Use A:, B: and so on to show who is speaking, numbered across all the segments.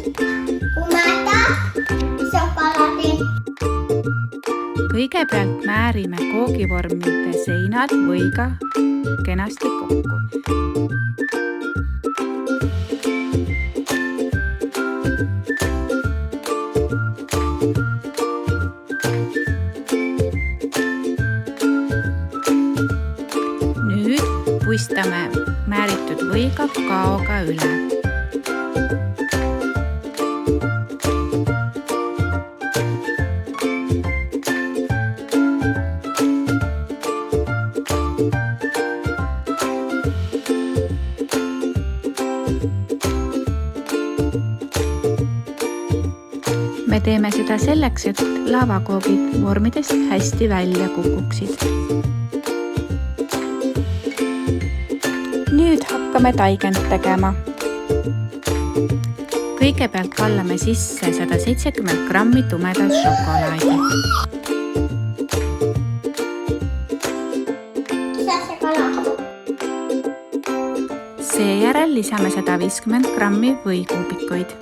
A: Kumata, šokolaadi.
B: Kõigepealt määrime koogivormide seinad võiga kenasti kokku. Nüüd puistame määritud võiga kaoga üle. Me teeme seda selleks, et lavakoogid vormidest hästi välja kukuksid. Nüüd hakkame taigent tegema. Kõigepealt kallame sisse 170 grammi tumedat šokolaadi. Seejärel lisame 150 grammi võikuubikuid,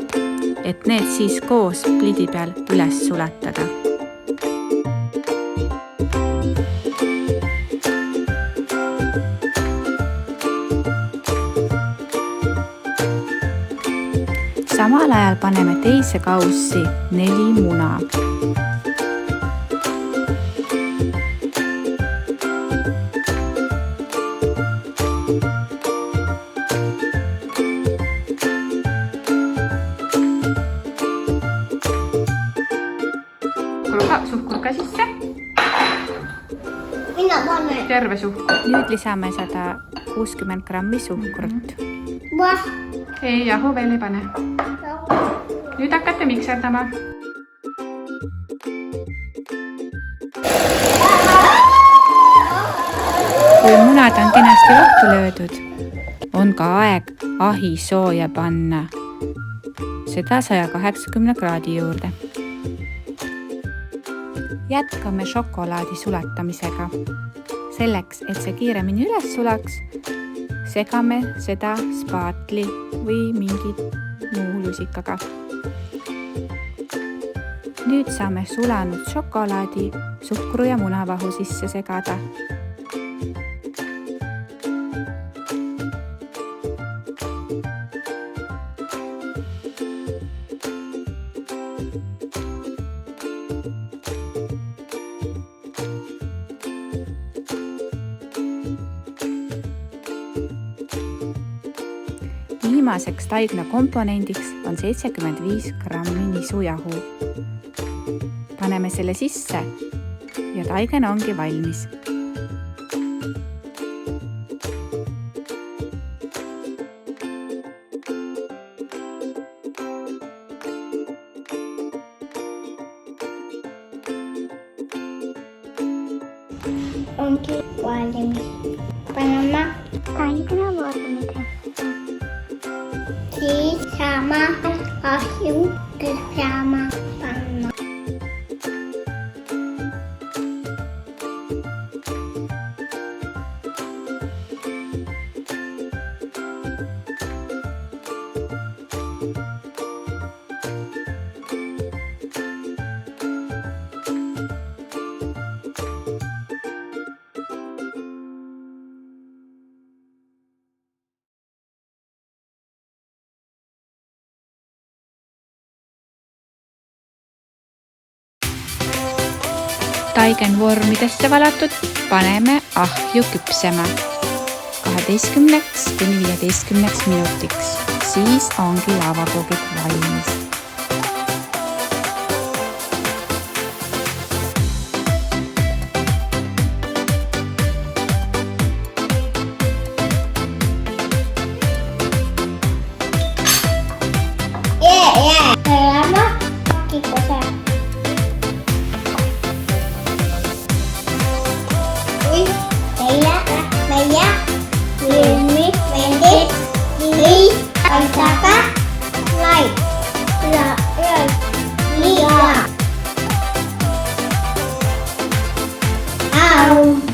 B: et need siis koos plidi peal üles sulatada. Samal ajal paneme teise kaussi 4 muna. Suhkur ka sisse.
A: Minä panen.
B: Terve suhkur. Nüüd lisame 160 grammi suhkrut. Ei, jahu veel ei pane. Nüüd hakkate mikserdama. Kui munad on kenasti lahti löödud, on ka aeg ahi sooja panna. Seda 180 kraadi juurde. Jätkame šokolaadi sulatamisega. Selleks, et see kiiremini üles sulaks, segame seda spaatli või mingi muu lusikaga. Nüüd saame sulanud šokolaadi suhkru ja munavahu sisse segada. Viimaseks taigna komponendiks on 75 grammi nisujahu. Paneme selle sisse ja taigen ongi valmis.
A: Onkin valmis. Panemme taikina vormidessa. Siis sama ahju kypsäämään panna.
B: Taigen vormidesse valatud paneme ahju küpsema 12–15 minutiks. Siis ongi lavakoogid valmis.
A: Ow!